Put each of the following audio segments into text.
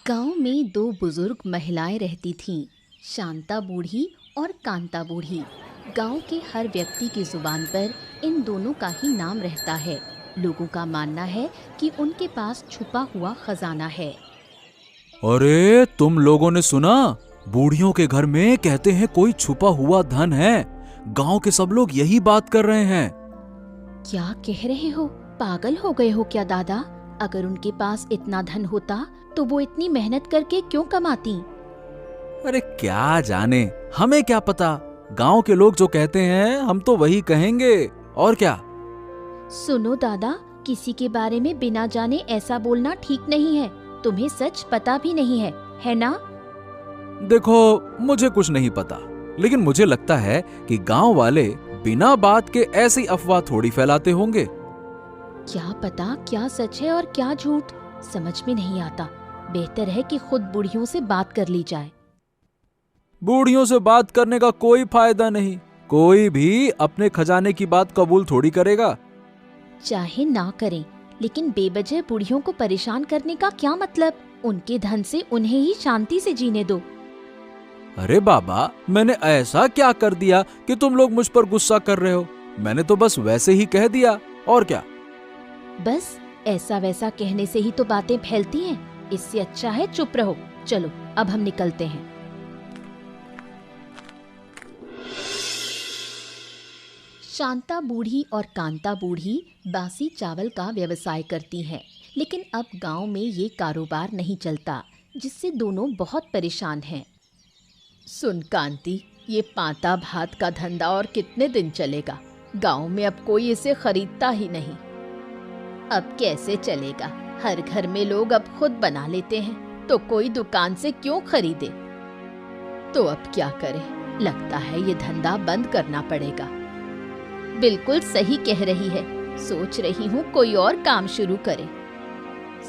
गांव में दो बुजुर्ग महिलाएं रहती थीं, शांता बूढ़ी और कांता बूढ़ी। गांव के हर व्यक्ति की जुबान पर इन दोनों का ही नाम रहता है। लोगों का मानना है कि उनके पास छुपा हुआ खजाना है। अरे तुम लोगों ने सुना? बूढ़ियों के घर में कहते हैं कोई छुपा हुआ धन है। गांव के सब लोग यही बात कर रहे हैं। क्या कह रहे हो? पागल हो गए हो क्या दादा? अगर उनके पास इतना धन होता तो वो इतनी मेहनत करके क्यों कमाती? अरे क्या जाने, हमें क्या पता। गांव के लोग जो कहते हैं हम तो वही कहेंगे, और क्या। सुनो दादा, किसी के बारे में बिना जाने ऐसा बोलना ठीक नहीं है। तुम्हें सच पता भी नहीं है ना? देखो, मुझे कुछ नहीं पता, लेकिन मुझे लगता है कि गांव वाले बिना बात के ऐसी अफवाह थोड़ी फैलाते होंगे। क्या पता क्या सच है और क्या झूठ, समझ में नहीं आता। बेहतर है कि खुद बूढ़ियों से बात कर ली जाए। बूढ़ियों से बात करने का कोई फायदा नहीं। कोई भी अपने खजाने की बात कबूल थोड़ी करेगा। चाहे ना करें, लेकिन बेवजह बूढ़ियों को परेशान करने का क्या मतलब? उनके धन से उन्हें ही शांति से जीने दो। अरे बाबा, मैंने ऐसा क्या कर दिया कि तुम लोग मुझ पर गुस्सा कर रहे हो? मैंने तो बस वैसे ही कह दिया, और क्या। बस ऐसा वैसा कहने से ही तो बातें फैलती हैं। इससे अच्छा है चुप रहो। चलो अब हम निकलते हैं। शांता बूढ़ी और कांता बूढ़ी बासी चावल का व्यवसाय करती हैं, लेकिन अब गांव में ये कारोबार नहीं चलता, जिससे दोनों बहुत परेशान हैं। सुन कांति, ये पांता भात का धंधा और कितने दिन चलेगा? गांव में अब कोई इसे खरीदता ही नहीं। अब कैसे चलेगा? हर घर में लोग अब खुद बना लेते हैं, तो कोई दुकान से क्यों खरीदे? तो अब क्या करें? लगता है ये धंधा बंद करना पड़ेगा। बिल्कुल सही कह रही है। सोच रही हूँ कोई और काम शुरू करे।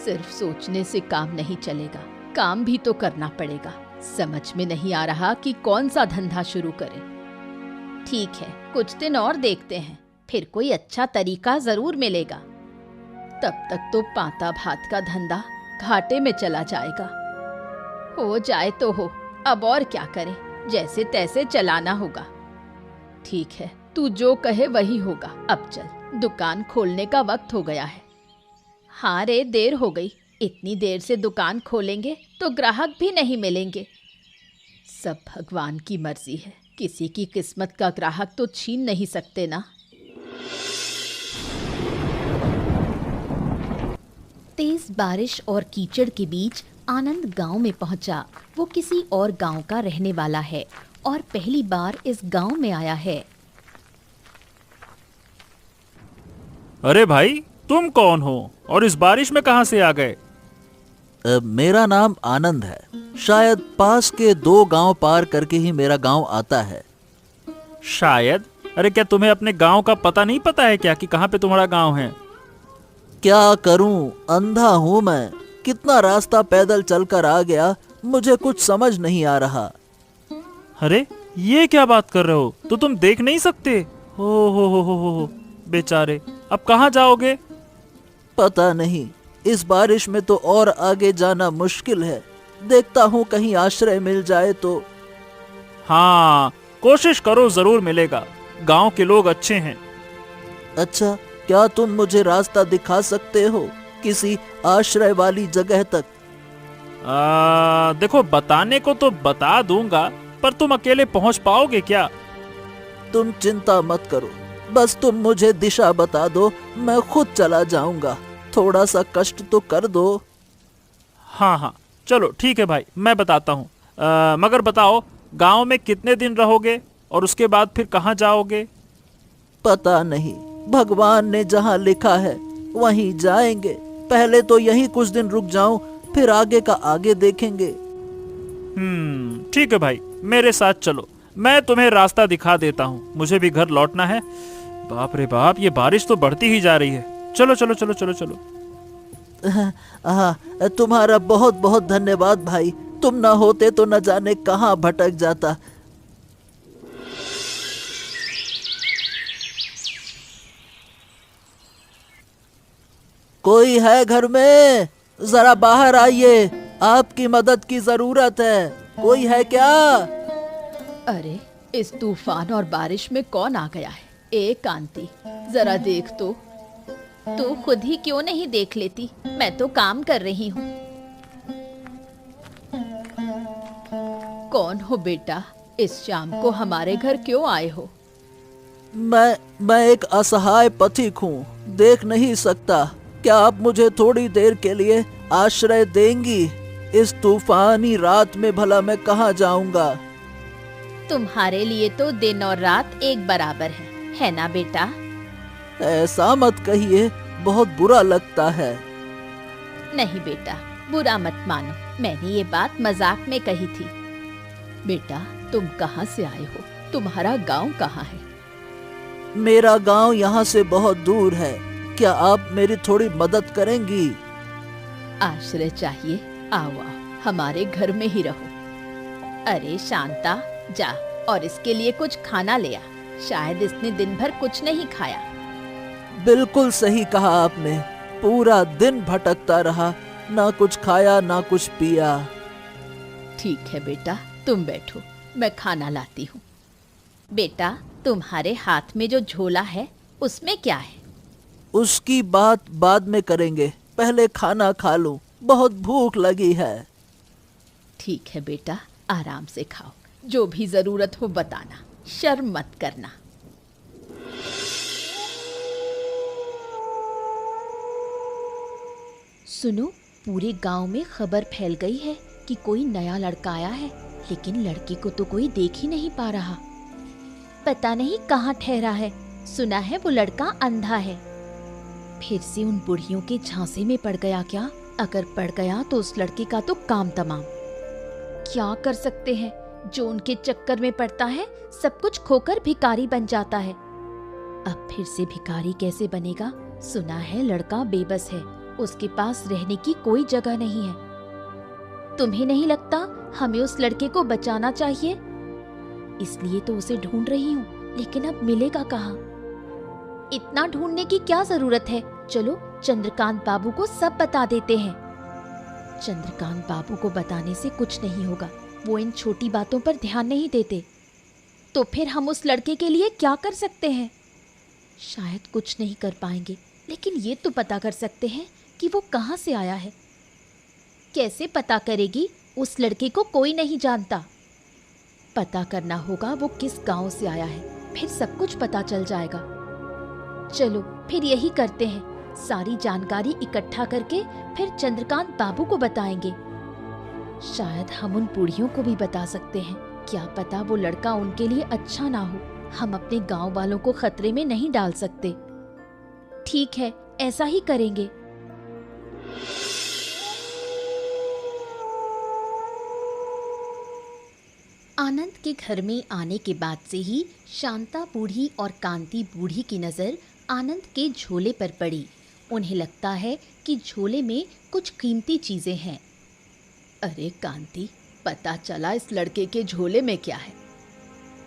सिर्फ सोचने से काम नहीं चलेगा, काम भी तो करना पड़ेगा। समझ में नहीं आ रहा कि कौन सा धंधा शुरू करें। ठीक है, कुछ दिन और देखते हैं, फिर कोई अच्छा तरीका जरूर मिलेगा। तब तक तो पांता भात का धंधा घाटे में चला जाएगा। हो जाए तो हो, अब और क्या करें, जैसे तैसे चलाना होगा। ठीक है, तू जो कहे वही होगा। अब चल, दुकान खोलने का वक्त हो गया है। हाँ रे, देर हो गई। इतनी देर से दुकान खोलेंगे तो ग्राहक भी नहीं मिलेंगे। सब भगवान की मर्जी है, किसी की किस्मत का ग्राहक तो छीन नहीं सकते ना। तेज बारिश और कीचड़ के बीच आनंद गांव में पहुंचा। वो किसी और गांव का रहने वाला है और पहली बार इस गांव में आया है। अरे भाई, तुम कौन हो और इस बारिश में कहां से आ गए? मेरा नाम आनंद है। शायद पास के 2 गांव पार करके ही मेरा गांव आता है। शायद? अरे क्या तुम्हें अपने गांव का पता नहीं पता है क्या कि कहां पे तुम्हारा गांव है? क्या करूं, अंधा हूं मैं। कितना रास्ता पैदल चलकर आ गया, मुझे कुछ समझ नहीं आ रहा। अरे ये क्या बात कर रहे हो? तो तुम देख नहीं सकते? हो बेचारे, अब कहां जाओगे? पता नहीं, इस बारिश में तो और आगे जाना मुश्किल है। देखता हूं कहीं आश्रय मिल जाए तो। हाँ, कोशिश करो, जरूर मिलेगा। गांव के लोग अच्छे हैं। अच्छा, क्या तुम मुझे रास्ता दिखा सकते हो किसी आश्रय वाली जगह तक? देखो, बताने को तो बता दूंगा, पर तुम अकेले पहुंच पाओगे क्या? तुम चिंता मत करो, बस तुम मुझे दिशा बता दो, मैं खुद चला जाऊंगा। थोड़ा सा कष्ट तो कर दो। हाँ, चलो ठीक है भाई, मैं बताता हूँ। मगर बताओ, गांव में कितने दिन रहोगे और उसके बाद फिर कहाँ जाओगे? पता नहीं, भगवान ने जहाँ लिखा है वहीं जाएंगे। पहले तो यहीं कुछ दिन रुक जाऊं, फिर आगे का आगे देखेंगे। ठीक है भाई, मेरे साथ चलो, मैं तुम्हें रास्ता दिखा देता हूँ। मुझे भी घर लौटना है। बाप रे बाप, ये बारिश तो बढ़ती ही जा रही है। चलो चलो चलो चलो चलो। तुम्हारा बहुत बहुत धन्यवाद भाई। तुम ना होते तो न जाने कहाँ भटक जाता। कोई है घर में? जरा बाहर आइए, आपकी मदद की जरूरत है, कोई है क्या? अरे इस तूफान और बारिश में कौन आ गया है? ए कांति, जरा देख तो। तू खुद ही क्यों नहीं देख लेती? मैं तो काम कर रही हूँ। कौन हो बेटा? इस शाम को हमारे घर क्यों आए हो? मैं एक असहाय पथिक हूँ, देख नहीं सकता। क्या आप मुझे थोड़ी देर के लिए आश्रय देंगी? इस तूफानी रात में भला मैं कहाँ जाऊंगा? तुम्हारे लिए तो दिन और रात एक बराबर है ना बेटा? ऐसा मत कहिए, बहुत बुरा लगता है। नहीं बेटा, बुरा मत मानो, मैंने ये बात मजाक में कही थी। बेटा तुम कहाँ से आए हो? तुम्हारा गांव कहाँ है? मेरा गांव यहाँ से बहुत दूर है, क्या आप मेरी थोड़ी मदद करेंगी? आश्रय चाहिए? आओ आओ, हमारे घर में ही रहो। अरे शांता, जा और इसके लिए कुछ खाना ले आ, शायद इसने दिन भर कुछ नहीं खाया। बिल्कुल सही कहा आपने, पूरा दिन भटकता रहा, ना कुछ खाया ना कुछ पिया। ठीक है बेटा, तुम बैठो, मैं खाना लाती हूँ। बेटा तुम्हारे हाथ में जो झोला है उसमें क्या है? उसकी बात बाद में करेंगे, पहले खाना खा लूं, बहुत भूख लगी है। ठीक है बेटा, आराम से खाओ, जो भी जरूरत हो बताना, शर्म मत करना। सुनो, पूरे गांव में खबर फैल गई है कि कोई नया लड़का आया है, लेकिन लड़के को तो कोई देख ही नहीं पा रहा। पता नहीं कहाँ ठहरा है। सुना है वो लड़का अंधा है। फिर से उन बुढ़ियों के झांसे में पड़ गया क्या? अगर पड़ गया तो उस लड़के का तो काम तमाम। क्या कर सकते हैं, जो उनके चक्कर में पड़ता है सब कुछ खोकर भिखारी बन जाता है। अब फिर से भिखारी कैसे बनेगा? सुना है लड़का बेबस है, उसके पास रहने की कोई जगह नहीं है। तुम्हें नहीं लगता हमें उस लड़के को बचाना चाहिए? इसलिए तो उसे ढूंढ रही हूँ, लेकिन अब मिलेगा कहाँ? इतना ढूंढने की क्या जरूरत है? चलो चंद्रकांत बाबू को सब बता देते हैं। चंद्रकांत बाबू को बताने से कुछ नहीं होगा, वो इन छोटी बातों पर ध्यान नहीं देते। तो फिर हम उस लड़के के लिए क्या कर सकते हैं? शायद कुछ नहीं कर पाएंगे, लेकिन ये तो पता कर सकते हैं कि वो कहाँ से आया है। कैसे पता करेगी? उस लड़के को कोई नहीं जानता। पता करना होगा वो किस गांव से आया है, फिर सब कुछ पता चल जाएगा। चलो फिर यही करते हैं, सारी जानकारी इकट्ठा करके फिर चंद्रकांत बाबू को बताएंगे। शायद हम उन बूढ़ियों को भी बता सकते हैं, क्या पता वो लड़का उनके लिए अच्छा ना हो। हम अपने गांव वालों को खतरे में नहीं डाल सकते। ठीक है, ऐसा ही करेंगे। आनंद के घर में आने के बाद से ही शांता बूढ़ी और कांति बूढ़ी की नज़र आनंद के झोले पर पड़ी। उन्हें लगता है कि झोले में कुछ कीमती चीज़ें हैं। अरे कांति, पता चला इस लड़के के झोले में क्या है?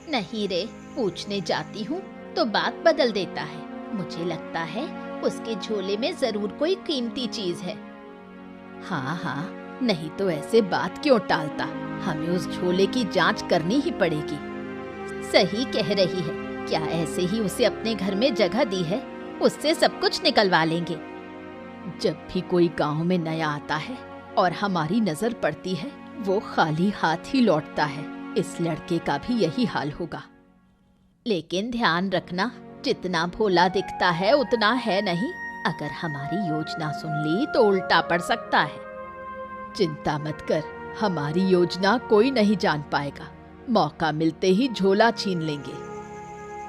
नहीं रे, पूछने जाती हूँ तो बात बदल देता है। मुझे लगता है उसके झोले में ज़रूर कोई कीमती चीज़ है। हाँ हाँ, नहीं तो ऐसे बात क्यों टालता? हमें उस झोले की जांच करनी ही पड़ेगी। सही कह रही है, क्या ऐसे ही उसे अपने घर में जगह दी है? उससे सब कुछ निकलवा लेंगे। जब भी कोई गांव में नया आता है और हमारी नजर पड़ती है, वो खाली हाथ ही लौटता है। इस लड़के का भी यही हाल होगा। लेकिन ध्यान रखना, जितना भोला दिखता है उतना है नहीं। अगर हमारी योजना सुन ली तो उल्टा पड़ सकता है। चिंता मत कर, हमारी योजना कोई नहीं जान पाएगा। मौका मिलते ही झोला छीन लेंगे।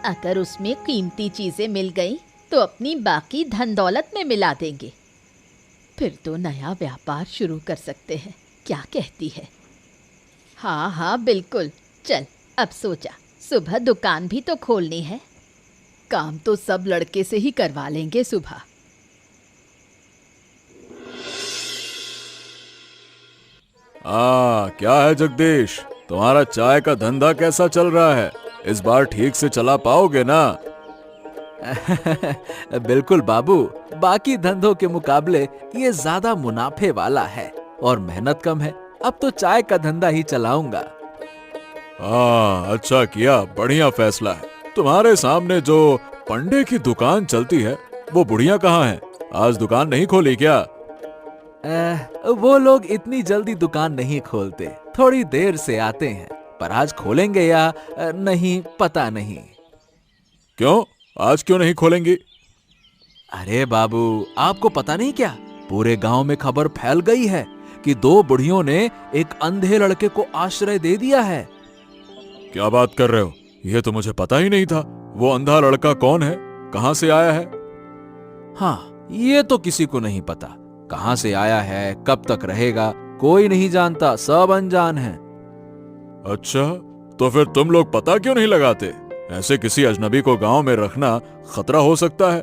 अगर उसमें कीमती चीजें मिल गई तो अपनी बाकी धन दौलत में मिला देंगे। फिर तो नया व्यापार शुरू कर सकते हैं। क्या कहती है? हाँ हाँ बिल्कुल। चल अब सो जा, सुबह दुकान भी तो खोलनी है। काम तो सब लड़के से ही करवा लेंगे सुबह। क्या है जगदीश, तुम्हारा चाय का धंधा कैसा चल रहा है? इस बार ठीक से चला पाओगे ना? बिल्कुल बाबू, बाकी धंधों के मुकाबले ये ज्यादा मुनाफे वाला है। और मेहनत कम है। अब तो चाय का धंधा ही चलाऊंगा। हाँ, अच्छा किया, बढ़िया फैसला है। तुम्हारे सामने जो पंडे की दुकान चलती है, वो बुढ़िया कहाँ है? आज दुकान नहीं खोली क्या? वो लोग इतनी जल्दी दुकान नहीं खोलते, थोड़ी देर से आते हैं, पर आज खोलेंगे या नहीं पता नहीं। क्यों? आज क्यों नहीं खोलेंगी? अरे बाबू, आपको पता नहीं क्या, पूरे गांव में खबर फैल गई है कि 2 बुढ़ियों ने एक अंधे लड़के को आश्रय दे दिया है। क्या बात कर रहे हो? यह तो मुझे पता ही नहीं था। वो अंधा लड़का कौन है? कहाँ से आया है? हाँ, ये तो किसी को नहीं पता। कहां से आया है, कब तक रहेगा, कोई नहीं जानता, सब अनजान हैं। अच्छा, तो फिर तुम लोग पता क्यों नहीं लगाते? ऐसे किसी अजनबी को गांव में रखना खतरा हो सकता है।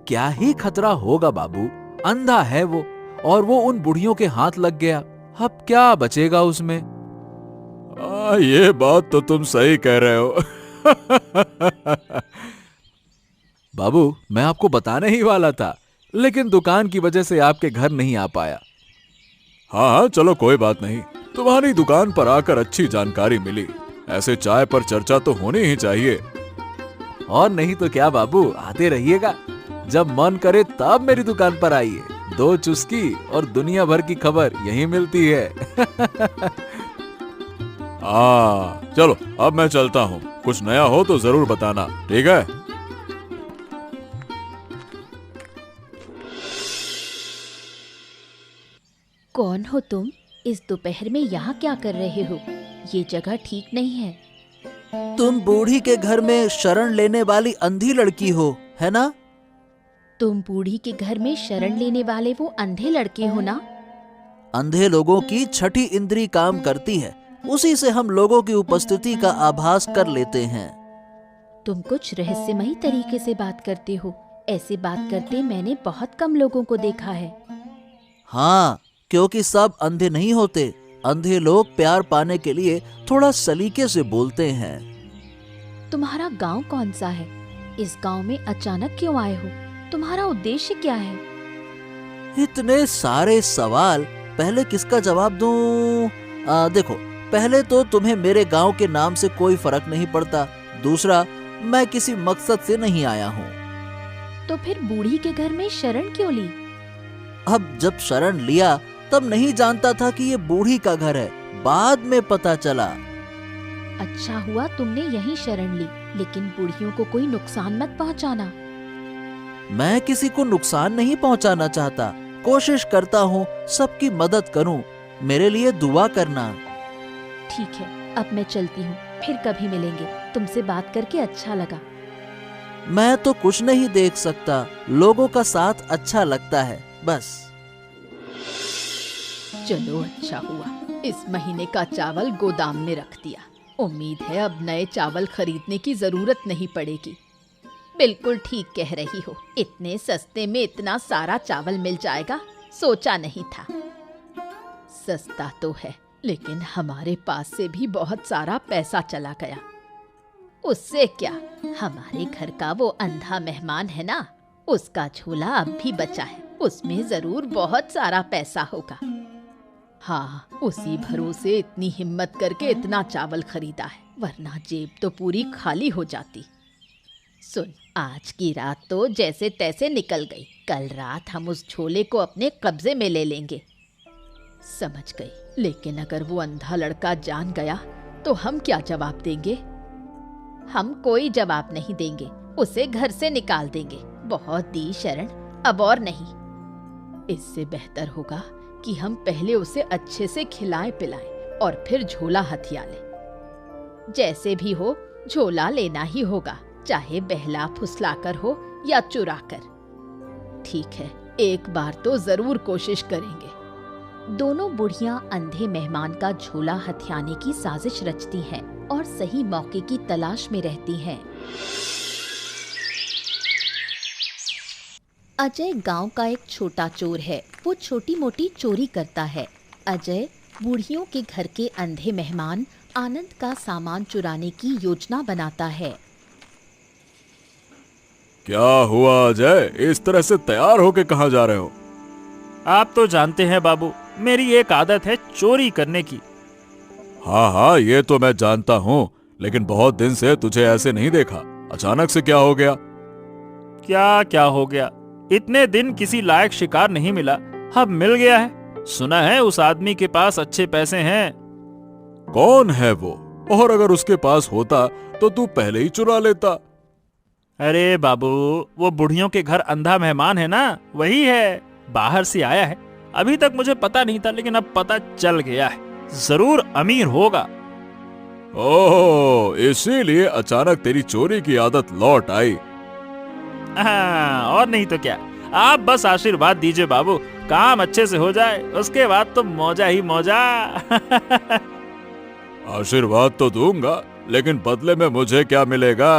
क्या ही खतरा होगा बाबू, अंधा है वो, और वो उन बुढ़ियों के हाथ लग गया, अब क्या बचेगा उसमें। ये बात तो तुम सही कह रहे हो। बाबू, मैं आपको बताने ही वाला था, लेकिन दुकान की वजह से आपके घर नहीं आ पाया। हाँ, चलो कोई बात नहीं। तुम्हारी दुकान पर आकर अच्छी जानकारी मिली। ऐसे चाय पर चर्चा तो होनी ही चाहिए। और नहीं तो क्या बाबू, आते रहिएगा। जब मन करे तब मेरी दुकान पर आइए। 2 चुस्की और दुनिया भर की खबर यहीं मिलती है। हाँ, चलो अब मैं चलता हूँ। कुछ नया हो तो जरूर बताना, ठीक है? कौन हो तुम? इस दोपहर में यहाँ क्या कर रहे हो? ये जगह ठीक नहीं है। तुम बूढ़ी के घर में शरण लेने वाली अंधी लड़की हो, है ना? तुम बूढ़ी के घर में शरण लेने वाले वो अंधे लड़के हो ना? अंधे लोगों की छठी इंद्री काम करती है, उसी से हम लोगों की उपस्थिति का आभास कर लेते हैं। तुम कुछ रहस्यमयी तरीके से बात करते हो। ऐसे बात करते मैंने बहुत कम लोगों को देखा है। हाँ, क्योंकि सब अंधे नहीं होते। अंधे लोग प्यार पाने के लिए थोड़ा सलीके से बोलते हैं। तुम्हारा गांव कौन सा है? इस गांव में अचानक क्यों आए हो? तुम्हारा उद्देश्य क्या है? इतने सारे सवाल, पहले किसका जवाब दूं? देखो, पहले तो तुम्हें मेरे गांव के नाम से कोई फर्क नहीं पड़ता। दूसरा, मैं किसी मकसद से नहीं आया हूँ। तो फिर बूढ़ी के घर में शरण क्यों ली? अब जब शरण लिया तब नहीं जानता था कि ये बूढ़ी का घर है, बाद में पता चला। अच्छा हुआ तुमने यहीं शरण ली, लेकिन बूढ़ियों को कोई नुकसान मत पहुंचाना। मैं किसी को नुकसान नहीं पहुंचाना चाहता, कोशिश करता हूँ सबकी मदद करूँ। मेरे लिए दुआ करना। ठीक है, अब मैं चलती हूँ, फिर कभी मिलेंगे। तुमसे बात करके अच्छा लगा। मैं तो कुछ नहीं देख सकता, लोगों का साथ अच्छा लगता है, बस। चलो अच्छा हुआ, इस महीने का चावल गोदाम में रख दिया। उम्मीद है अब नए चावल खरीदने की जरूरत नहीं पड़ेगी। बिल्कुल ठीक कह रही हो, इतने सस्ते में इतना सारा चावल मिल जाएगा, सोचा नहीं था। सस्ता तो है, लेकिन हमारे पास से भी बहुत सारा पैसा चला गया। उससे क्या, हमारे घर का वो अंधा मेहमान है ना, उसका झोला अब भी बचा है, उसमें जरूर बहुत सारा पैसा होगा। हाँ, उसी भरोसे इतनी हिम्मत करके इतना चावल खरीदा है, वरना जेब तो पूरी खाली हो जाती। सुन, आज की रात तो जैसे तैसे निकल गई, कल रात हम उस झोले को अपने कब्जे में ले लेंगे। समझ गई, लेकिन अगर वो अंधा लड़का जान गया तो हम क्या जवाब देंगे? हम कोई जवाब नहीं देंगे, उसे घर से निकाल देंगे। बहुत दी शरण, अब और नहीं। इससे बेहतर होगा कि हम पहले उसे अच्छे से खिलाएं पिलाएं और फिर झोला हथिया लें। जैसे भी हो, झोला लेना ही होगा, चाहे बहला फुसलाकर हो या चुरा कर। ठीक है, एक बार तो जरूर कोशिश करेंगे। दोनों बुढ़ियां अंधे मेहमान का झोला हथियाने की साजिश रचती हैं और सही मौके की तलाश में रहती हैं। अजय गांव का एक छोटा चोर है। वो छोटी मोटी चोरी करता है। अजय बूढ़ियों के घर के अंधे मेहमान आनंद का सामान चुराने की योजना बनाता है। क्या हुआ अजय, इस तरह से तैयार होके कहाँ जा रहे हो? आप तो जानते हैं बाबू, मेरी एक आदत है चोरी करने की। हाँ हाँ, ये तो मैं जानता हूँ, लेकिन बहुत दिन से तुझे ऐसे नहीं देखा। अचानक से क्या हो गया? क्या क्या हो गया? इतने दिन किसी लायक शिकार नहीं मिला, अब मिल गया है। सुना है उस आदमी के पास अच्छे पैसे हैं। कौन है वो? और अगर उसके पास होता तो तू पहले ही चुरा लेता। अरे बाबू, वो बुढ़ियों के घर अंधा मेहमान है ना, वही है। बाहर से आया है, अभी तक मुझे पता नहीं था, लेकिन अब पता चल गया है। जरूर अमीर होगा। ओह, इसीलिए अचानक तेरी चोरी की आदत लौट आई। हाँ, और नहीं तो क्या। आप बस आशीर्वाद दीजिए बाबू, काम अच्छे से हो जाए, उसके बाद तो मौजा ही मौजा। आशीर्वाद तो दूंगा, लेकिन बदले में मुझे क्या मिलेगा?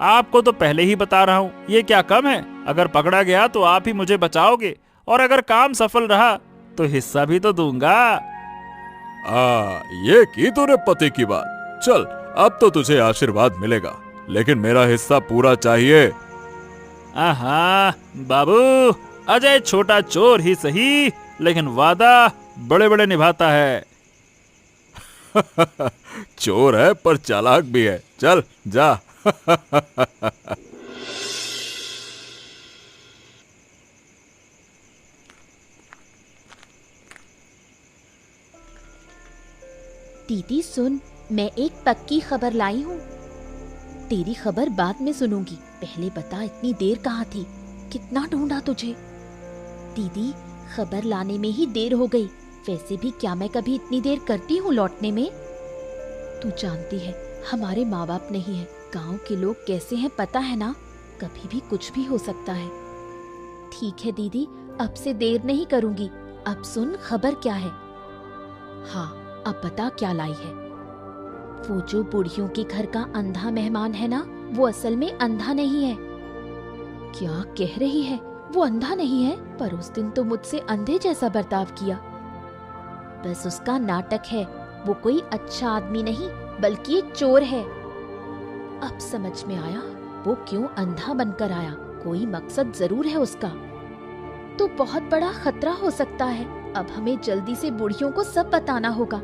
आपको तो पहले ही बता रहा हूँ, ये क्या कम है? अगर पकड़ा गया तो आप ही मुझे बचाओगे, और अगर काम सफल रहा तो हिस्सा भी तो दूंगा। ये की तूने पति की बात। चल, अब तो तुझे आशीर्वाद मिलेगा, लेकिन मेरा हिस्सा पूरा चाहिए। आहा बाबू, अजय छोटा चोर ही सही, लेकिन वादा बड़े बड़े निभाता है। चोर है पर चालाक भी है। चल जा। दीदी सुन, मैं एक पक्की खबर लाई हूँ। तेरी खबर बाद में सुनूंगी, पहले बता इतनी देर कहाँ थी? कितना ढूंढा तुझे? दीदी, खबर लाने में ही देर हो गई। वैसे भी क्या मैं कभी इतनी देर करती हूँ लौटने में? तू जानती है हमारे माँ बाप नहीं है, गांव के लोग कैसे हैं पता है ना, कभी भी कुछ भी हो सकता है। ठीक है दीदी, अब से देर नहीं करूंगी। अब सुन खबर क्या है। हाँ, अब बता क्या लाई है। वो जो बुढ़ियों के घर का अंधा मेहमान है ना, वो असल में अंधा नहीं है। क्या कह रही है? वो अंधा नहीं है, पर उस दिन तो मुझसे अंधे जैसा बर्ताव किया। बस उसका नाटक है, वो कोई अच्छा आदमी नहीं बल्कि एक चोर है। अब समझ में आया वो क्यों अंधा बनकर आया, कोई मकसद जरूर है उसका। तो बहुत बड़ा खतरा हो सकता है। अब हमें जल्दी से बुढ़ियों को सब बताना होगा।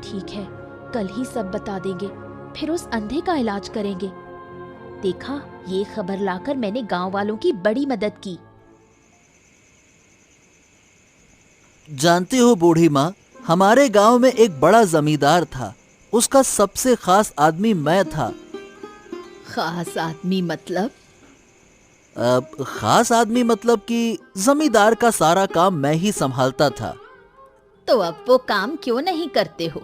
ठीक है, कल ही सब बता देंगे, फिर उस अंधे का इलाज करेंगे। देखा, ये खबर लाकर मैंने गांव वालों की बड़ी मदद की। जानती हो बूढ़ी माँ, हमारे गांव में एक बड़ा जमींदार था। उसका सबसे खास आदमी मैं था। खास आदमी मतलब? खास आदमी मतलब कि जमींदार का सारा काम मैं ही संभालता था। तो अब वो काम क्यों नहीं करते हो?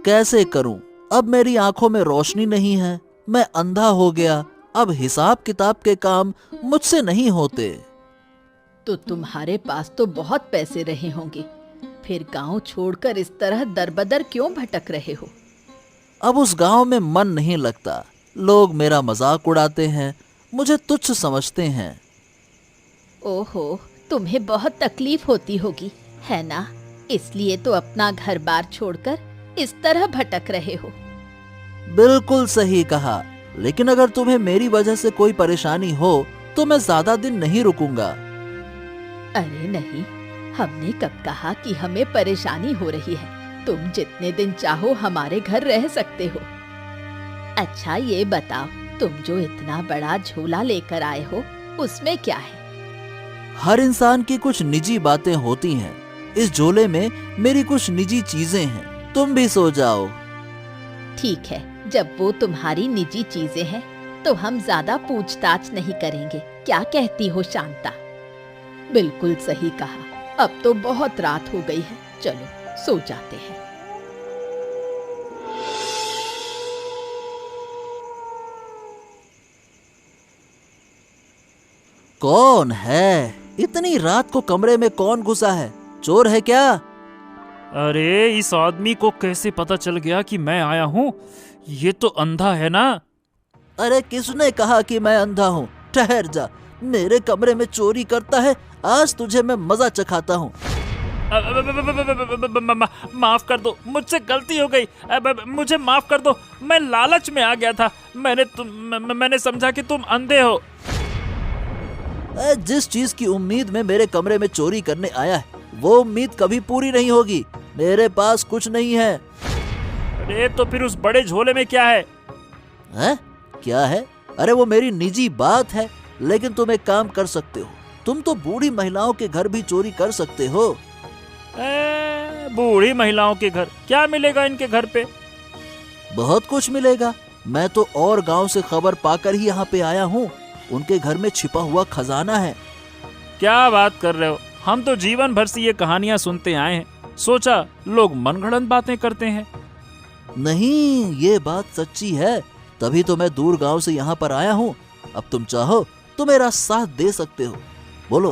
कैसे करूं? अब मेरी आंखों में रोशनी नहीं है, मैं अंधा हो गया। अब हिसाब किताब के काम मुझसे नहीं होते। तो तुम्हारे पास तो बहुत पैसे रहे होंगे, फिर गांव छोड़कर इस तरह दरबदर क्यों भटक रहे हो? अब उस गांव में मन नहीं लगता। लोग मेरा मजाक उड़ाते हैं, मुझे तुच्छ समझते हैं। ओहो, तुम्हें बहुत तकलीफ होती होगी, है ना? इसलिए तो अपना घर बार छोड़कर इस तरह भटक रहे हो। बिल्कुल सही कहा, लेकिन अगर तुम्हें मेरी वजह से कोई परेशानी हो तो मैं ज्यादा दिन नहीं रुकूंगा। अरे नहीं, हमने कब कहा कि हमें परेशानी हो रही है? तुम जितने दिन चाहो हमारे घर रह सकते हो। अच्छा ये बताओ, तुम जो इतना बड़ा झोला लेकर आए हो, उसमें क्या है? हर इंसान की कुछ निजी बातें होती हैं। इस झोले में मेरी कुछ निजी चीजें हैं। तुम भी सो जाओ। ठीक है, जब वो तुम्हारी निजी चीजें हैं तो हम ज्यादा पूछताछ नहीं करेंगे। क्या कहती हो शांता? बिल्कुल सही कहा। अब तो बहुत रात हो गई है, चलो सो जाते हैं। कौन है? इतनी रात को कमरे में कौन घुसा है? चोर है क्या? अरे, इस आदमी को कैसे पता चल गया कि मैं आया हूँ? ये तो अंधा है ना? अरे किसने कहा कि मैं अंधा हूँ? ठहर जा, मेरे कमरे में चोरी करता है। आज तुझे मैं मजा चखाता हूँ। माफ कर दो, मुझसे गलती हो गई। मुझे माफ कर दो, मैं लालच में आ गया था। मैंने समझा कि तुम अंधे हो। जिस चीज की उम्मीद में मेरे कमरे में चोरी करने आया है, वो उम्मीद कभी पूरी नहीं होगी। मेरे पास कुछ नहीं है। अरे तो फिर उस बड़े झोले में क्या है? हैं? क्या है? अरे वो मेरी निजी बात है, लेकिन तुम एक काम कर सकते हो। तुम तो बूढ़ी महिलाओं के घर भी चोरी कर सकते हो। बूढ़ी महिलाओं के घर क्या मिलेगा इनके घर पे? बहुत कुछ मिलेगा। मैं तो और गांव से खबर पाकर ही यहाँ पे आया हूँ। उनके घर में छिपा हुआ खजाना है। क्या बात कर रहे हो? हम तो जीवन भर से ये कहानियां सुनते आए हैं, सोचा लोग मनगढ़ंत बातें करते हैं। नहीं, ये बात सच्ची है। तभी तो मैं दूर गांव से यहाँ पर आया हूँ। अब तुम चाहो तो मेरा साथ दे सकते हो। बोलो।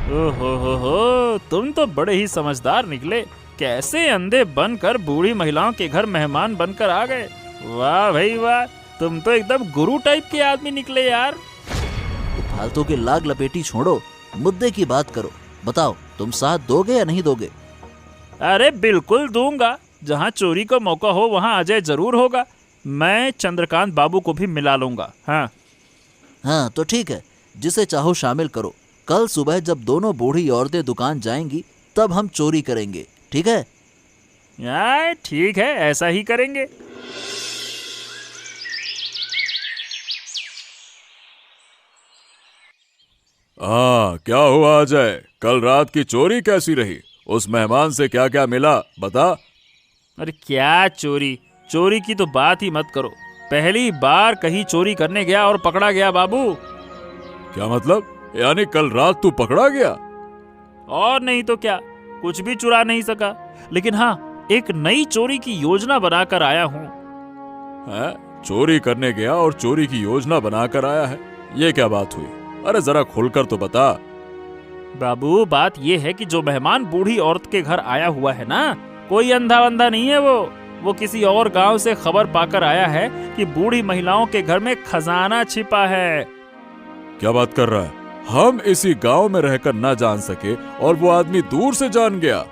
ओहो, तुम तो बड़े ही समझदार निकले। कैसे अंधे बनकर बूढ़ी महिलाओं के घर मेहमान बनकर आ गए। वाह भाई वाह, तुम तो एकदम गुरु टाइप के आदमी निकले यार। तो फालतू की लाग लपेटी छोड़ो, मुद्दे की बात करो। बताओ, तुम साथ दोगे या नहीं दोगे? अरे बिल्कुल दूंगा। जहाँ चोरी का मौका हो वहाँ अजय जरूर होगा। मैं चंद्रकांत बाबू को भी मिला लूंगा। हाँ तो ठीक है, जिसे चाहो शामिल करो। कल सुबह जब दोनों बूढ़ी औरतें दुकान जाएंगी तब हम चोरी करेंगे, ठीक है? यार ठीक है, ऐसा ही करेंगे। क्या हुआ अजय? कल रात की चोरी कैसी रही? उस मेहमान से क्या क्या मिला बता। अरे क्या चोरी? चोरी की तो बात ही मत करो। पहली बार कहीं चोरी करने गया और पकड़ा गया बाबू। क्या मतलब? यानी कल रात तू पकड़ा गया? और नहीं तो क्या, कुछ भी चुरा नहीं सका। लेकिन हाँ, एक नई चोरी की योजना बनाकर आया हूँ। चोरी करने गया और चोरी की योजना बनाकर आया है? ये क्या बात हुई? अरे जरा खुलकर तो बता। बाबू बात ये है कि जो मेहमान बूढ़ी औरत के घर आया हुआ है ना, कोई अंधा वंधा नहीं है। वो किसी और गांव से खबर पाकर आया है कि बूढ़ी महिलाओं के घर में खजाना छिपा है। क्या बात कर रहा है? हम इसी गांव में रहकर ना जान सके और वो आदमी दूर से जान गया?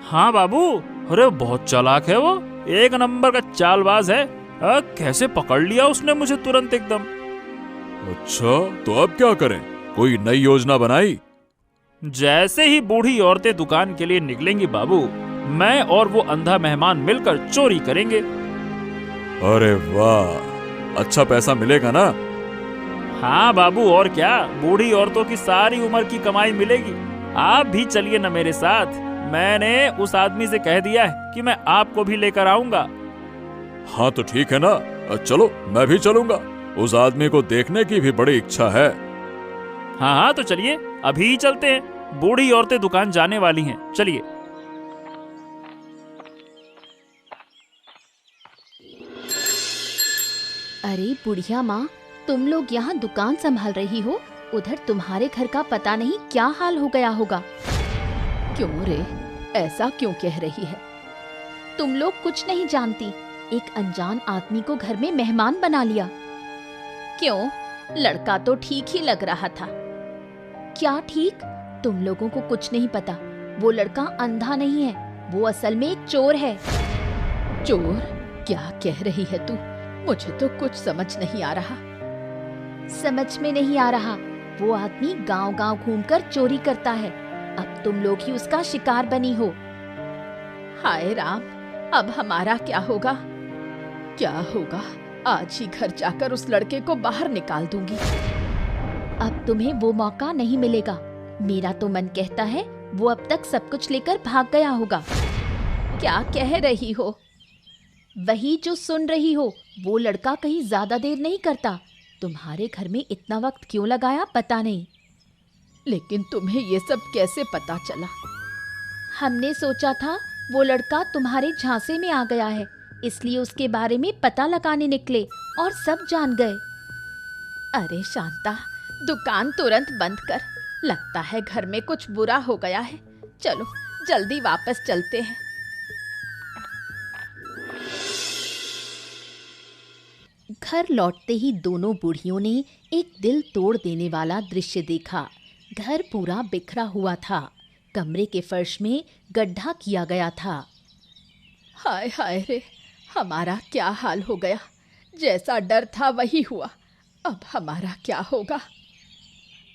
हाँ बाबू, अरे बहुत चालाक है वो, एक नंबर का चालबाज है। कैसे पकड़ लिया उसने मुझे तुरंत एकदम। अच्छा, तो अब क्या करें? कोई नई योजना बनाई? जैसे ही बूढ़ी औरतें दुकान के लिए निकलेंगी बाबू, मैं और वो अंधा मेहमान मिलकर चोरी करेंगे। अरे वाह, अच्छा पैसा मिलेगा ना? हाँ बाबू, और क्या, बूढ़ी औरतों की सारी उम्र की कमाई मिलेगी। आप भी चलिए ना मेरे साथ। मैंने उस आदमी से कह दिया है कि मैं आपको भी लेकर आऊंगा। हाँ तो ठीक है ना, चलो मैं भी चलूंगा। उस आदमी को देखने की भी बड़ी इच्छा है। हाँ तो चलिए, अभी ही चलते हैं। बूढ़ी औरतें दुकान जाने वाली हैं, चलिए। अरे बुढ़िया माँ, तुम लोग यहाँ दुकान संभाल रही हो, उधर तुम्हारे घर का पता नहीं क्या हाल हो गया होगा। क्यों रे, ऐसा क्यों कह रही है? तुम लोग कुछ नहीं जानती। एक अनजान आदमी को घर में मेहमान बना लिया। क्यों? लड़का तो ठीक ही लग रहा था। क्या ठीक? तुम लोगों को कुछ नहीं पता। वो लड़का अंधा नहीं है, वो असल में एक चोर है। चोर? क्या कह रही है तू? मुझे तो कुछ समझ नहीं आ रहा। समझ में नहीं आ रहा? वो आदमी गांव-गांव घूमकर चोरी करता है। अब तुम लोग ही उसका शिकार बनी हो। हाय राम, अब हमारा क्या होगा? क्या होगा? आज ही घर जाकर उस लड़के को बाहर निकाल दूंगी। अब तुम्हें वो मौका नहीं मिलेगा। मेरा तो मन कहता है वो अब तक सब कुछ लेकर भाग गया होगा। क्या कह रही हो? वही जो सुन रही हो। वो लड़का कहीं ज्यादा देर नहीं करता। तुम्हारे घर में इतना वक्त क्यों लगाया पता नहीं। लेकिन तुम्हें ये सब कैसे पता चला? हमने सोचा था वो लड़का तुम्हारे झांसे में आ गया है, इसलिए उसके बारे में पता लगाने निकले और सब जान गए। अरे शांता, दुकान तुरंत बंद कर। लगता है घर में कुछ बुरा हो गया है। चलो जल्दी वापस चलते हैं। घर लौटते ही दोनों बूढ़ियों ने एक दिल तोड़ देने वाला दृश्य देखा। घर पूरा बिखरा हुआ था। कमरे के फर्श में गड्ढा किया गया था। हाय हाय रे, हमारा क्या हाल हो गया। जैसा डर था वही हुआ। अब हमारा क्या होगा?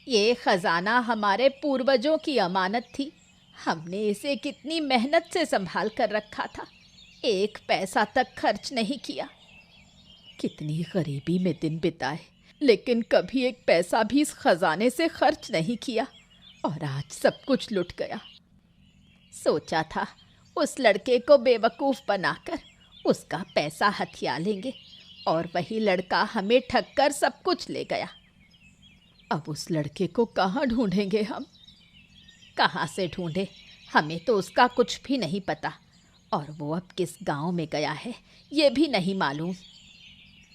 ये खजाना हमारे पूर्वजों की अमानत थी। हमने इसे कितनी मेहनत से संभाल कर रखा था, एक पैसा तक खर्च नहीं किया। कितनी गरीबी में दिन बिताए, लेकिन कभी एक पैसा भी इस खजाने से खर्च नहीं किया, और आज सब कुछ लुट गया। सोचा था उस लड़के को बेवकूफ़ बनाकर उसका पैसा हथिया लेंगे, और वही लड़का हमें ठग कर सब कुछ ले गया। अब उस लड़के को कहाँ ढूंढेंगे हम? कहाँ से ढूंढे? हमें तो उसका कुछ भी नहीं पता, और वो अब किस गांव में गया है ये भी नहीं मालूम।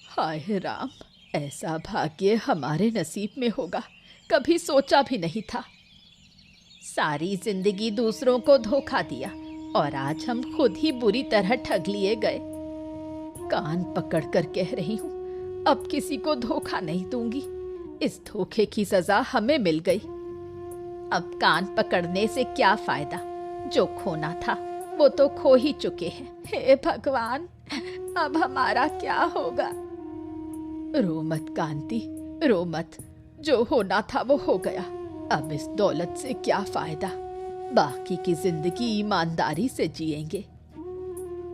हाय राम, ऐसा भाग्य हमारे नसीब में होगा, कभी सोचा भी नहीं था। सारी जिंदगी दूसरों को धोखा दिया, और आज हम खुद ही बुरी तरह ठग लिए गए। कान पकड़ कर कह रही हूँ, अब किसी को धोखा नहीं दूंगी। इस धोखे की सजा हमें मिल गई। अब कान पकड़ने से क्या फायदा? जो खोना था वो तो खो ही चुके हैं। हे भगवान, अब हमारा क्या होगा? रो मत कांति, रो मत। जो होना था वो हो गया। अब इस दौलत से क्या फायदा? बाकी की जिंदगी ईमानदारी से जिएंगे।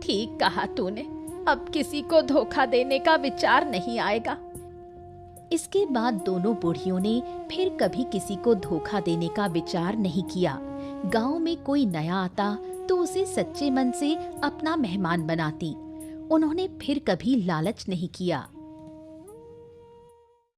ठीक कहा तूने, अब किसी को धोखा देने का विचार नहीं आएगा। इसके बाद दोनों बूढ़ियों ने फिर कभी किसी को धोखा देने का विचार नहीं किया। गांव में कोई नया आता तो उसे सच्चे मन से अपना मेहमान बनाती। उन्होंने फिर कभी लालच नहीं किया।